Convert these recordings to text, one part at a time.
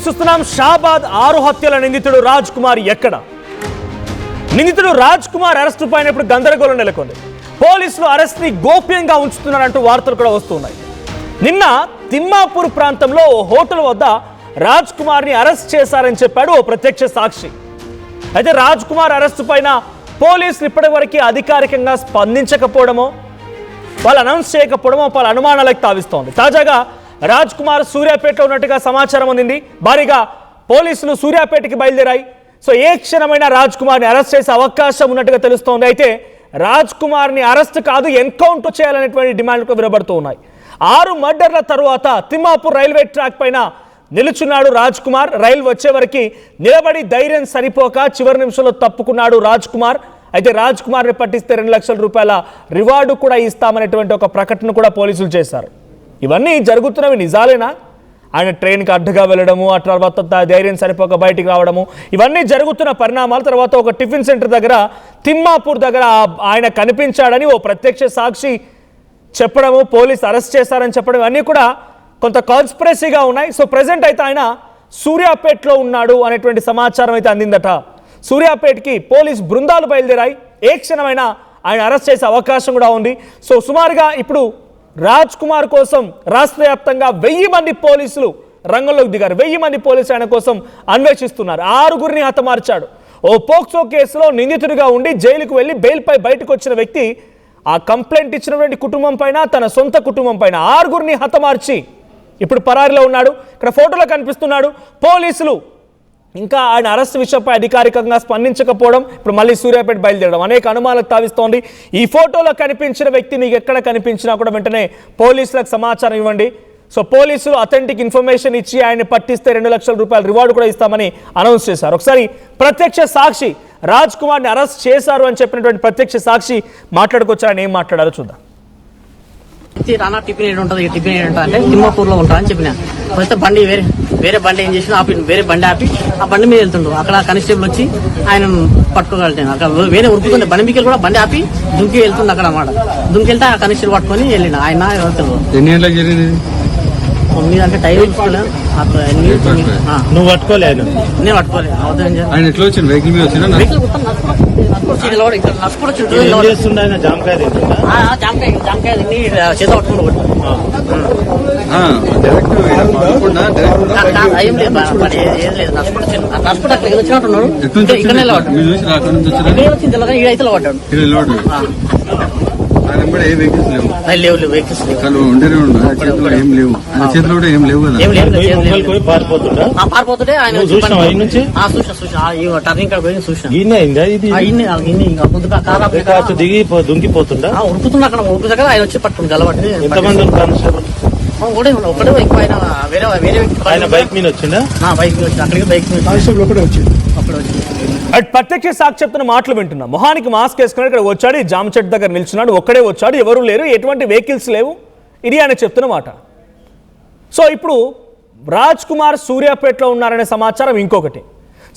చూస్తున్నాం షాబాద్ 6 హత్యల నిందితుడు రాజ్ కుమార్ ఎక్కడ? నిందితుడు రాజ్ కుమార్ అరెస్టు పైన ఇప్పుడు గందరగోళం నెలకొంది. పోలీసులు అరెస్ట్ ని గోప్యంగా ఉంచుతున్నారంటూ వార్తలు కూడా వస్తున్నాయి. నిన్న తిమ్మాపూర్ ప్రాంతంలో ఓ హోటల్ వద్ద రాజ్ కుమార్ ని అరెస్ట్ చేశారని చెప్పాడు ఓ ప్రత్యక్ష సాక్షి. అయితే రాజ్ కుమార్ అరెస్టు పైన పోలీసులు ఇప్పటివరకు అధికారికంగా స్పందించకపోవడమో వాళ్ళు అనౌన్స్ చేయకపోవడమో పలు అనుమానాలకు తావిస్తోంది. తాజాగా రాజ్ కుమార్ సూర్యాపేటలో ఉన్నట్టుగా సమాచారం అందింది. భారీగా పోలీసులు సూర్యాపేటకి బయలుదేరాయి. సో ఏ క్షణమైనా రాజ్ కుమార్ని అరెస్ట్ చేసే అవకాశం ఉన్నట్టుగా తెలుస్తోంది. అయితే రాజ్ కుమార్ని అరెస్ట్ కాదు ఎన్కౌంటర్ చేయాలనేటువంటి డిమాండ్లు వినబడుతూ ఉన్నాయి. 6 మర్డర్ల తరువాత తిమ్మాపూర్ రైల్వే ట్రాక్ పైన నిలుచున్నాడు రాజ్ కుమార్. రైలు వచ్చే వరకు నిలబడి ధైర్యం సరిపోక చివరి నిమిషంలో తప్పుకున్నాడు రాజ్ కుమార్. అయితే రాజ్ కుమార్ని పట్టిస్తే 2 లక్షల రూపాయల రివార్డు కూడా ఇస్తామనేటువంటి ఒక ప్రకటన కూడా పోలీసులు చేశారు. ఇవన్నీ జరుగుతున్నవి నిజాలేనా? ఆయన ట్రైన్కి అడ్డుగా వెళ్ళడము, ఆ తర్వాత ధైర్యం సరిపోక బయటికి రావడము, ఇవన్నీ జరుగుతున్న పరిణామాల తర్వాత ఒక టిఫిన్ సెంటర్ దగ్గర తిమ్మాపూర్ దగ్గర ఆయన కనిపించాడని ఓ ప్రత్యక్ష సాక్షి చెప్పడము, పోలీసు అరెస్ట్ చేశారని చెప్పడం, ఇవన్నీ కూడా కొంత కాన్స్పిరసీగా ఉన్నాయి. సో ప్రజెంట్ అయితే ఆయన సూర్యాపేటలో ఉన్నాడు అనేటువంటి సమాచారం అయితే అందిందట. సూర్యాపేటకి పోలీస్ బృందాలు బయలుదేరాయి. ఏ క్షణమైనా ఆయన అరెస్ట్ చేసే అవకాశం కూడా ఉంది. సో సుమారుగా ఇప్పుడు రాజ్ కుమార్ కోసం రాష్ట్ర వ్యాప్తంగా 1000 మంది పోలీసులు రంగంలోకి దిగారు. 1000 మంది పోలీసులు ఆయన కోసం అన్వేషిస్తున్నారు. 6గురిని హతమార్చాడు. ఓ పోక్సో కేసులో నిందితుడిగా ఉండి జైలుకు వెళ్ళి బెయిల్పై బయటకు వచ్చిన వ్యక్తి ఆ కంప్లైంట్ ఇచ్చినటువంటి కుటుంబం పైన, తన సొంత కుటుంబం పైన 6గురిని హతమార్చి ఇప్పుడు పరారీలో ఉన్నాడు. ఇక్కడ ఫోటోలో కనిపిస్తున్నాడు. పోలీసులు ఇంకా ఆయన అరెస్ట్ విషయంపై అధికారికంగా స్పందించకపోవడం, ఇప్పుడు మళ్ళీ సూర్యాపేట బయలుదేరడం అనేక అనుమానాలకు తావిస్తోంది. ఈ ఫోటోలో కనిపించిన వ్యక్తి నీకు ఎక్కడ కనిపించినా కూడా వెంటనే పోలీసులకు సమాచారం ఇవ్వండి. సో పోలీసులు అథెంటిక్ ఇన్ఫర్మేషన్ ఇచ్చి ఆయన్ని పట్టిస్తే 2 లక్షల రూపాయల రివార్డు కూడా ఇస్తామని అనౌన్స్ చేశారు. ఒకసారి ప్రత్యక్ష సాక్షి రాజ్ కుమార్ని అరెస్ట్ చేశారు అని చెప్పినటువంటి ప్రత్యక్ష సాక్షి మాట్లాడుకొచ్చారని ఏం మాట్లాడారో చూద్దాం. రానా టిఫిన్ ఏడు ఉంటుంది, టిఫిన్ ఏడు ఉంటుంది అంటే తిమ్మాపూర్ లో ఉంటా అని చెప్పిన. వస్తే బండి వేరే బండి ఏం చేసిన ఆపి, వేరే బండి ఆపి ఆ బండి మీద వెళ్తుండ్రు. అక్కడ కానిస్టేబుల్ వచ్చి ఆయన పట్టుకోగలిగాను. అక్కడ వేరే ఉరుకుతుంది బండి మీకు కూడా బండి ఆపి దుంకి వెళ్తుంది అక్కడ అన్నమాట. దుంకి వెళ్తే ఆ కానిస్టేబుల్ పట్టుకొని వెళ్ళిన. ఆయన అంటే టైం చూసుకోలేదు. నువ్వు పట్టుకోలేదు? నేను పట్టుకోలేదు. జామకాయ తిని చేత పట్టుకుంటూ ఏం లేదు, నడుచుకుంటూ అక్కడ వచ్చినట్టున్నాడు. ఇక్కడనే వచ్చింది ఇడైతే పడ్డాడు. పారిపోతుంటే ఆయన టర్నింగ్ కాడ పోయి దుంకిపోతుందా ఉరుకుతున్నా. అక్కడ ఉరుకుతాక ఆయన వచ్చి పట్టుకుని గలబట్టి ఒకటే ఎక్కువ ఆయన వేరే వ్యక్తి బైక్ మీద వచ్చిందా? బైక్ మీద వచ్చి అక్కడికి బైక్ మీద అటు ప్రత్యక్ష సాక్షి చెప్తున్న మాటలు వింటున్నా. మొహానికి మాస్క్ వేసుకుని ఇక్కడ వచ్చాడు, ఈ జామ చెట్టు దగ్గర నిల్చున్నాడు, ఒక్కడే వచ్చాడు, ఎవరు లేరు, ఎటువంటి వెహికల్స్ లేవు, ఇది ఆయన చెప్తున్న మాట. సో ఇప్పుడు రాజ్ కుమార్ సూర్యాపేటలో ఉన్నారనే సమాచారం ఇంకొకటి.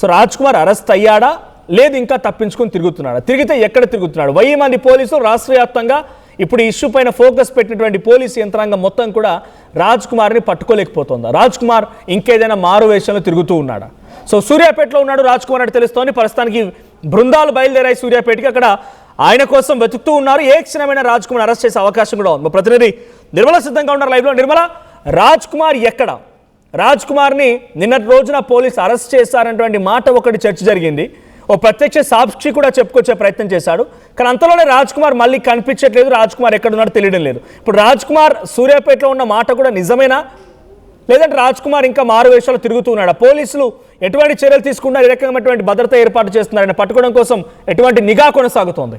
సో రాజ్ కుమార్ అరెస్ట్ అయ్యాడా లేదు ఇంకా తప్పించుకొని తిరుగుతున్నాడా? తిరిగితే ఎక్కడ తిరుగుతున్నాడు? 1000 మంది పోలీసులు రాష్ట్ర వ్యాప్తంగా ఇప్పుడు ఈ ఇష్యూ పైన ఫోకస్ పెట్టినటువంటి పోలీసు యంత్రాంగం మొత్తం కూడా రాజ్ కుమార్ని పట్టుకోలేకపోతుందా? రాజ్ కుమార్ ఇంకేదైనా మారు వేషంలో తిరుగుతూ ఉన్నాడా? సో సూర్యాపేటలో ఉన్నాడు రాజ్ కుమార్ అని తెలుస్తోంది. ప్రస్తుతానికి బృందాలు బయలుదేరాయి సూర్యాపేటకి. అక్కడ ఆయన కోసం వెతుకుతూ ఉన్నారు. ఏ క్షణమైనా రాజ్ కుమార్ అరెస్ట్ చేసే అవకాశం కూడా ఉంది. మా ప్రతినిధి నిర్మల సిద్ధంగా ఉన్నారు లైవ్లో. నిర్మల, రాజ్ కుమార్ ఎక్కడ? రాజ్ కుమార్ని నిన్నటి రోజున పోలీసు అరెస్ట్ చేశారనేటువంటి మాట ఒకటి చర్చ జరిగింది. ఓ ప్రత్యక్ష సాక్షి కూడా చెప్పుకొచ్చే ప్రయత్నం చేశాడు. కానీ అంతలోనే రాజ్ కుమార్ మళ్ళీ కనిపించట్లేదు. రాజ్ కుమార్ ఎక్కడున్నాడో తెలియడం లేదు. ఇప్పుడు రాజ్ కుమార్ సూర్యాపేటలో ఉన్న మాట కూడా నిజమేనా, లేదంటే రాజ్ కుమార్ ఇంకా మారు వేషాలు తిరుగుతూ ఉన్నాడా? పోలీసులు ఎటువంటి చర్యలు తీసుకున్నారు? ఏ రకమైనటువంటి భద్రత ఏర్పాటు చేస్తున్నారు? ఆయన పట్టుకోవడం కోసం ఎటువంటి నిఘా కొనసాగుతోంది?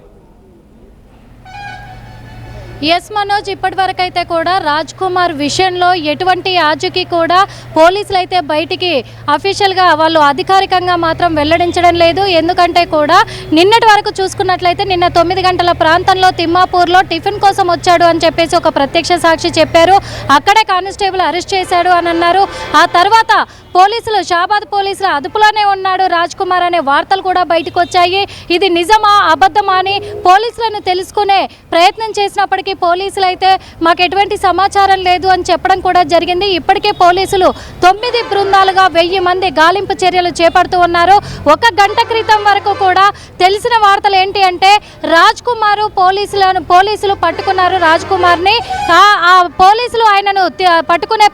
ఎస్ మనోజ్, ఇప్పటి వరకు అయితే కూడా రాజ్ కుమార్ విషయంలో ఎటువంటి ఆచూకీ కూడా పోలీసులు అయితే బయటికి అఫీషియల్గా వాళ్ళు అధికారికంగా మాత్రం వెల్లడించడం లేదు. ఎందుకంటే కూడా నిన్నటి వరకు చూసుకున్నట్లయితే నిన్న 9 గంటల ప్రాంతంలో తిమ్మాపూర్లో టిఫిన్ కోసం వచ్చాడు అని చెప్పేసి ఒక ప్రత్యక్ష సాక్షి చెప్పారు. అక్కడే కానిస్టేబుల్ అరెస్ట్ చేశాడు అని అన్నారు. ఆ తర్వాత పోలీసులు షాబాద్ పోలీసుల అదుపులోనే ఉన్నాడు రాజ్ కుమార్ అనే వార్తలు కూడా బయటకు వచ్చాయి. ఇది నిజమా అబద్ధమా అని పోలీసులను తెలుసుకునే ప్రయత్నం చేసినప్పటికీ పోలీసులు అయితే మాకు ఎటువంటి సమాచారం లేదు అని చెప్పడం కూడా జరిగింది. ఇప్పటికే పోలీసులు 9 బృందాలుగా 1000 మంది గాలింపు చర్యలు చేపడుతూ ఉన్నారు. 1 గంట క్రితం వరకు కూడా తెలిసిన వార్తలు ఏంటి అంటే రాజ్ కుమార్ పోలీసులు పట్టుకున్నారు రాజ్ కుమార్ని. ఆ పోలీసులు ఆయనను పట్టుకునే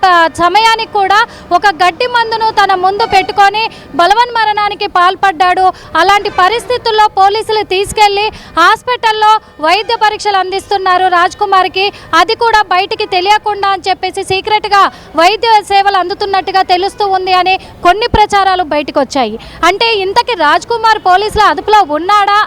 సమయానికి కూడా ఒక గడ్డి మందును తన ముందు పెట్టుకొని బలవన్మరణానికి పాల్పడ్డాడు. అలాంటి పరిస్థితుల్లో పోలీసులు తీసుకెళ్లి హాస్పిటల్లో వైద్య పరీక్షలు అందిస్తున్నారు రాజ్ కుమార్కి. అది కూడా బయటికి తెలియకుండా అని చెప్పేసి సీక్రెట్గా వైద్య సేవలు అందుతున్నట్టుగా తెలుస్తూ ఉంది అని కొన్ని ప్రచారాలు బయటకు వచ్చాయి. అంటే ఇంతకీ రాజ్ కుమార్ పోలీసుల అదుపులో ఉన్నాడా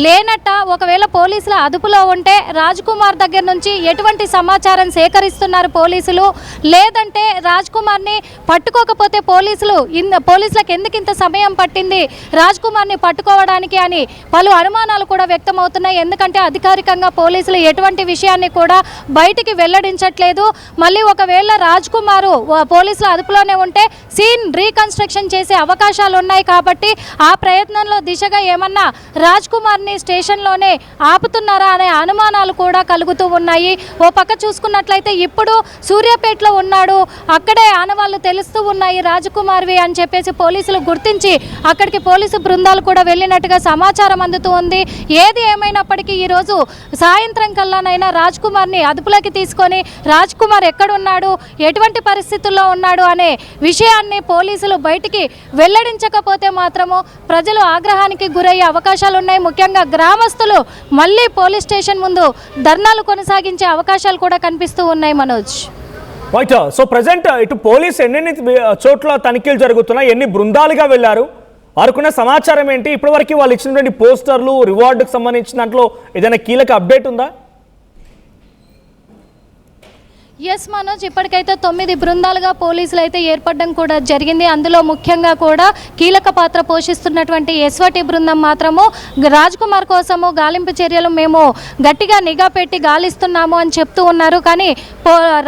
లేనట్ట? ఒకవేళ పోలీసుల అదుపులో ఉంటే రాజ్ కుమార్ దగ్గర నుంచి ఎటువంటి సమాచారం సేకరిస్తున్నారు పోలీసులు? లేదంటే రాజ్ కుమార్ని పట్టుకోకపోతే పోలీసులకు ఎందుకు ఇంత సమయం పట్టింది రాజ్ కుమార్ని పట్టుకోవడానికి అని పలు అనుమానాలు కూడా వ్యక్తమవుతున్నాయి. ఎందుకంటే అధికారికంగా పోలీసులు ఎటువంటి విషయాన్ని కూడా బయటికి వెల్లడించట్లేదు. మళ్ళీ ఒకవేళ రాజ్ కుమార్ పోలీసుల అదుపులోనే ఉంటే సీన్ రీకన్స్ట్రక్షన్ చేసే అవకాశాలు ఉన్నాయి. కాబట్టి ఆ ప్రయత్నంలో దిశగా ఏమన్నా రాజ్ కుమార్ స్టేషన్లోనే ఆపుతున్నారా అనే అనుమానాలు కూడా కలుగుతూ ఉన్నాయి. ఓ పక్క చూసుకున్నట్లయితే ఇప్పుడు సూర్యాపేటలో ఉన్నాడు, అక్కడే ఆనవాళ్లు తెలుస్తూ ఉన్నాయి రాజకుమార్వి అని చెప్పేసి పోలీసులు గుర్తించి అక్కడికి పోలీసు బృందాలు కూడా వెళ్ళినట్టుగా సమాచారం అందుతూ ఉంది. ఏది ఏమైనప్పటికీ ఈరోజు సాయంత్రం కల్లానైనా రాజ్ కుమార్ని అదుపులోకి తీసుకొని రాజ్ కుమార్ ఎక్కడున్నాడు, ఎటువంటి పరిస్థితుల్లో ఉన్నాడు అనే విషయాన్ని పోలీసులు బయటికి వెల్లడించకపోతే మాత్రము ప్రజలు ఆగ్రహానికి గురయ్యే అవకాశాలు ఉన్నాయి. ముఖ్యంగా గ్రామస్తులు మళ్ళీ పోలీస్ స్టేషన్ ముందు ధర్నాలు కొనసాగించే అవకాశాలు కూడా కనిపిస్తూ ఉన్నాయి. మనోజ్, రైట్. సో ప్రజెంట్ ఇటు పోలీస్ ఎన్ని చోట్ల తనిఖీలు జరుగుతున్నాయి, ఎన్ని బృందాలుగా వెళ్ళారు, వారుకున్న సమాచారం ఏంటి, ఇప్పటివరకు వాళ్ళు ఇచ్చినటువంటి పోస్టర్లు రివార్డుకు సంబంధించిన దాంట్లో ఏదైనా కీలక అప్డేట్ ఉందా? ఎస్ మనోజ్, ఇప్పటికైతే 9 బృందాలుగా పోలీసులు అయితే ఏర్పడడం కూడా జరిగింది. అందులో ముఖ్యంగా కూడా కీలక పాత్ర పోషిస్తున్నటువంటి ఎస్వటి బృందం మాత్రము రాజ్ కుమార్ కోసము గాలింపు చర్యలు మేము గట్టిగా నిఘా పెట్టి గాలిస్తున్నాము అని చెప్తూ ఉన్నారు. కానీ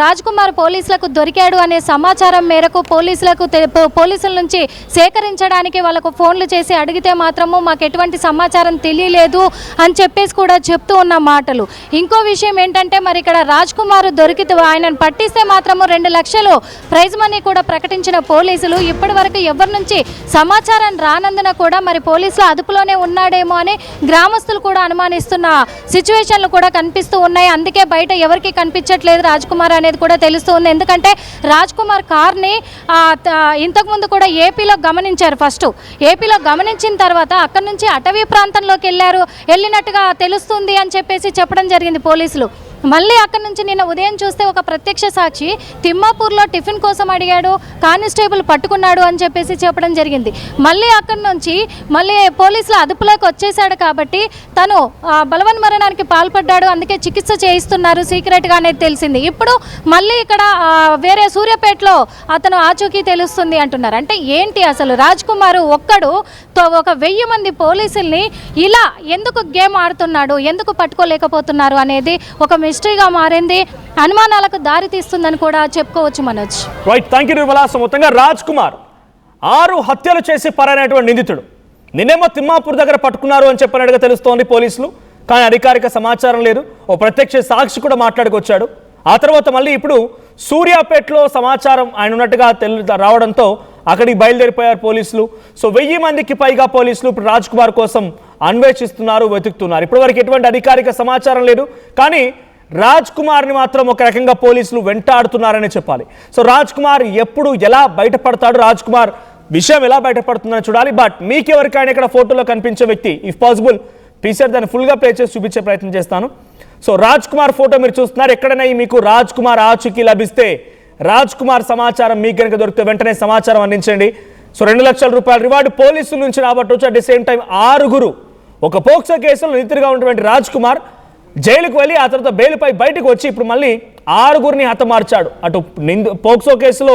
రాజ్ కుమార్ పోలీసులకు దొరికాడు అనే సమాచారం మేరకు పోలీసుల నుంచి సేకరించడానికి వాళ్ళకు ఫోన్లు చేసి అడిగితే మాత్రము మాకు ఎటువంటి సమాచారం తెలియలేదు అని చెప్పేసి కూడా చెప్తూ ఉన్న మాటలు. ఇంకో విషయం ఏంటంటే మరి ఇక్కడ రాజ్ కుమార్ దొరికితే ఆయనను పట్టిస్తే మాత్రము 2 లక్షలు ప్రైజ్ మనీ కూడా ప్రకటించిన పోలీసులు ఇప్పటి వరకు ఎవరి నుంచి సమాచారం రానందున కూడా మరి పోలీసుల అదుపులోనే ఉన్నాడేమో అని గ్రామస్తులు కూడా అనుమానిస్తున్న సిచ్యువేషన్లు కూడా కనిపిస్తూ ఉన్నాయి. అందుకే బయట ఎవరికి కనిపించట్లేదు రాజ్ కుమార్ అనేది కూడా తెలుస్తూ ఉంది. ఎందుకంటే రాజ్ కుమార్ కార్ని ఇంతకుముందు కూడా ఏపీలో గమనించారు. ఫస్ట్ ఏపీలో గమనించిన తర్వాత అక్కడి నుంచి అటవీ ప్రాంతంలోకి వెళ్ళినట్టుగా తెలుస్తుంది అని చెప్పేసి చెప్పడం జరిగింది పోలీసులు. మళ్ళీ అక్కడి నుంచి నిన్న ఉదయం చూస్తే ఒక ప్రత్యక్ష సాక్షి తిమ్మాపూర్లో టిఫిన్ కోసం అడిగాడు, కానిస్టేబుల్ పట్టుకున్నాడు అని చెప్పేసి చెప్పడం జరిగింది. మళ్ళీ అక్కడి నుంచి మళ్ళీ పోలీసుల అదుపులోకి వచ్చేసాడు కాబట్టి తను బలవన్మరణానికి పాల్పడ్డాడు, అందుకే చికిత్స చేయిస్తున్నారు సీక్రెట్గా అనేది తెలిసింది. ఇప్పుడు మళ్ళీ ఇక్కడ వేరే సూర్యాపేటలో అతను ఆచూకీ తెలుస్తుంది అంటున్నారు. అంటే ఏంటి అసలు రాజ్ కుమార్ ఒక్కడు ఒక 1000 మంది పోలీసుల్ని ఇలా ఎందుకు గేమ్ ఆడుతున్నాడు, ఎందుకు పట్టుకోలేకపోతున్నారు అనేది ఒక మిస్టరీగా మారింది, అనుమానాలకు దారి తీస్తుందని కూడా చెప్పుకోవచ్చు. Manoj, right, thank you Nirmala. So మొత్తంగా రాజ్ కుమార్ 6 హత్యలు చేసి పరారైనటువంటి నిందితుడు. నిన్నేమో తిమ్మాపూర్ దగ్గర పట్టుకున్నారు అని చెప్పినట్టుగా తెలుస్తోంది పోలీసులు, కానీ అధికారిక సమాచారం లేదు. ఓ ప్రత్యక్ష సాక్షి కూడా మాట్లాడుకొచ్చాడు. ఆ తర్వాత మళ్ళీ ఇప్పుడు సూర్యాపేటలో సమాచారం ఆయన ఉన్నట్టుగా రావడంతో అక్కడికి బయలుదేరిపోయారు పోలీసులు. సో 1000 మందికి పైగా పోలీసులు ఇప్పుడు రాజ్ కుమార్ కోసం అన్వేషిస్తున్నారు, వెతుకుతున్నారు. ఇప్పటివరకు ఎటువంటి అధికారిక సమాచారం లేదు, కానీ రాజ్ కుమార్ని మాత్రం ఒక రకంగా పోలీసులు వెంటాడుతున్నారని చెప్పాలి. సో రాజ్ కుమార్ ఎప్పుడు ఎలా బయటపడతాడు, రాజ్ కుమార్ విషయం ఎలా బయటపడుతుందని చూడాలి. బట్ మీకు ఎవరికైనా ఇక్కడ ఫోటోలో కనిపించే వ్యక్తి, ఇఫ్ పాసిబుల్ పీసర్ దాన్ని ఫుల్గా ప్లే చేసి చూపించే ప్రయత్నం చేస్తాను. సో రాజ్ కుమార్ ఫోటో మీరు చూస్తున్నారు. ఎక్కడైనా మీకు రాజ్ కుమార్ ఆచూకీ లభిస్తే, రాజ్ కుమార్ సమాచారం మీకు కనుక దొరికితే వెంటనే సమాచారం అందించండి. సో 2 లక్షల రూపాయల రివార్డు పోలీసుల నుంచి రాబట్టవచ్చు. అట్ ది సేమ్ టైం 6 ఒక పోక్సో కేసులో నిందితుడిగా ఉన్నటువంటి రాజ్ కుమార్ జైలుకు వెళ్ళి ఆ తర్వాత బెయిల్పై బయటకు వచ్చి ఇప్పుడు మళ్ళీ 6 హతమార్చాడు. అటు పోక్సో కేసులో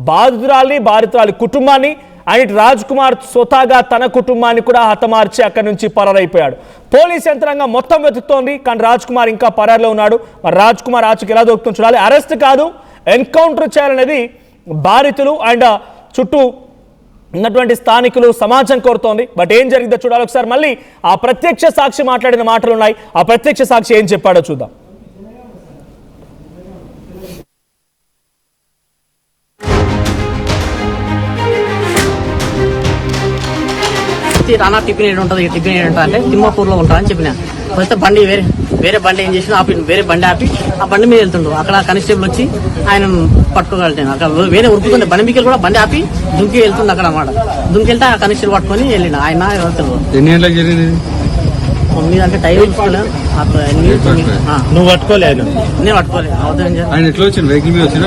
బాధితురాలి కుటుంబాన్ని, అండ్ రాజ్ కుమార్ స్వతహాగా తన కుటుంబాన్ని కూడా హతమార్చి అక్కడి నుంచి పరారైపోయాడు. పోలీస్ యంత్రాంగం మొత్తం వెతుకుతోంది, కానీ రాజ్ కుమార్ ఇంకా పరారులో ఉన్నాడు. మరి రాజ్ కుమార్ ఆచూకీ ఎలా దొరుకుతుందో చూడాలి. అరెస్ట్ కాదు, ఎన్కౌంటర్ చేయాలనేది బాధితులు అండ్ చుట్టూ ఉన్నటువంటి స్థానికులు సమాజం కోరుతోంది. బట్ ఏం జరిగిందో చూడాలి. ఒకసారి మళ్ళీ ఆ ప్రత్యక్ష సాక్షి మాట్లాడిన మాటలు ఉన్నాయి. ఆ ప్రత్యక్ష సాక్షి ఏం చెప్పాడో చూద్దాం. రానా టిఫిన్ ఏడు ఉంటుంది, టిఫిన్ ఏడు ఉంటుంది అంటే తిమ్మాపూర్లో ఉంటా అని చెప్పిన. వస్తే బండి వేరే బండి ఏం చేసిన వేరే బండి ఆపి ఆ బండి మీద వెళ్తుండ్రు. అక్కడ కానిస్టేబుల్ వచ్చి ఆయన పట్టుకోగలిగాను. అక్కడ వేరే ఉరుకుతుంది బండి మీకెళ్ళి కూడా బండి ఆపి దుంకి వెళ్తుంది అక్కడ అన్నమాట. దుంకి వెళ్తే ఆ కానిస్టేబుల్ పట్టుకొని వెళ్ళిన. ఆయన వెళ్తారు. ఎన్ని గంటలకు జరిగింది? 9 అంటే టైం చూసుకోలేదు. నువ్వు పట్టుకోలేదు? నేను పట్టుకోలేదు. ఆయన ఎట్లా వచ్చింది? వెహికల్ మీద వచ్చిన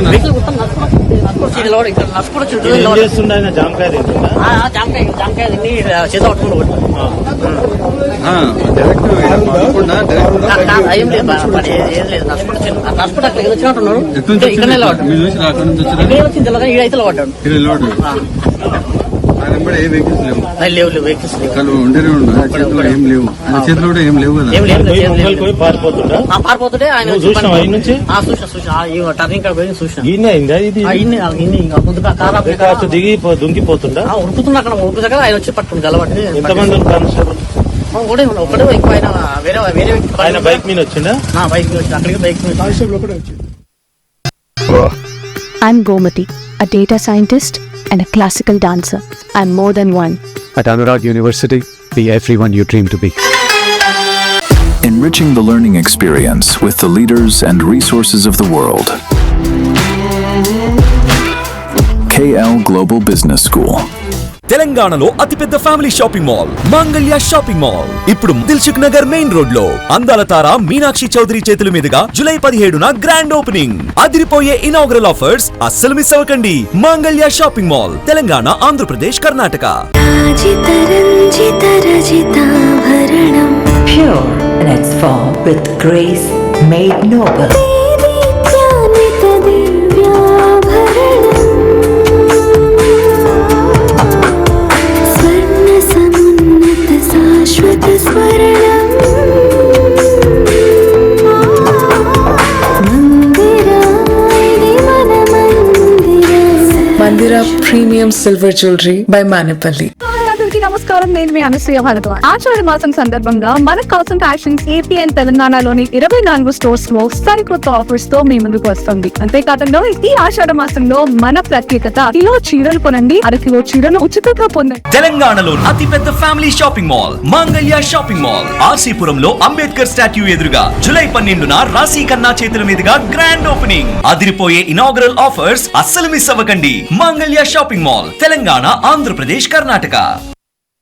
జామకాయ తిని చేత పట్టుకుంటూ ఏం లేదు నడుచుకుంటూ అక్కడ వచ్చినట్టున్నాడు. ఇక్కడనే వచ్చింది తెల్లగా ఈడైతే పడ్డాడు. లేవు వెహికల్స్ పారిపోతుంటే ఆయన టర్నింగ్ కాడ పోయి చూసిన దిగి దుంకిపోతుందా? ఉరుకుతున్నా అక్కడ ఉరుకుతాక ఆయన వచ్చి పట్టుకుని గలబట్టి. ఎంతమంది ఒకటే ఎక్కువ ఆయన వేరే వ్యక్తి ఆయన బైక్ మీద వచ్చిందా? బైక్ మీద వచ్చి అక్కడికి బైక్ మీద. I'm Gomati, a data scientist and a classical dancer. I'm more than one. At Anurag University, be everyone you dream to be. Enriching the learning experience with the leaders and resources of the world. KL Global Business School. తెలంగాణలో అతిపెద్ద family shopping mall Mangalya shopping mall ఇప్పుడు Dilsukh Nagar main road లో అందాల తార మీనాక్షి చౌదరి చేతుల మీదుగా July 17న grand opening. అదిరిపోయే inaugural offers అస్సలు miss అవ్వకండి. Mangalya shopping mall, Telangana, Andhra Pradesh, Karnataka. Pure in its form with grace made noble. Mandira Premium Silver Jewelry by Manipali. నమస్కారం, నేను మీ అనసూయ భరద్వాజ్. ఆషాఢ మాసం సందర్భంగా మన కాసం ఫ్యాషన్స్ ఏపీ అండ్ తెలంగాణలోని 24 స్టోర్స్ లో సరికొత్త ఆఫర్స్ తో మీ ముందుకు వస్తుంది. అంతేకాకుండా ఈ ఆషాఢ మాసంలో మన ప్రత్యేకత, కిలో చీరలు కొనండి, అరకిలో చీరలు ఉచితంగా పొందండి. తెలంగాణలో అతిపెద్ద family shopping mall Mangalya shopping mall, ఆర్సీపురంలో అంబేద్కర్ స్టాట్యూ ఎదురుగా జూలై 12న రాశి ఖన్నా చేతుల మీదుగా గ్రాండ్ ఓపెనింగ్. అదిరిపోయే ఇనాగ్రల్ ఆఫర్స్ అస్సలు మిస్ అవ్వకండి. Mangalya shopping mall, Telangana, Andhra Pradesh, Karnataka.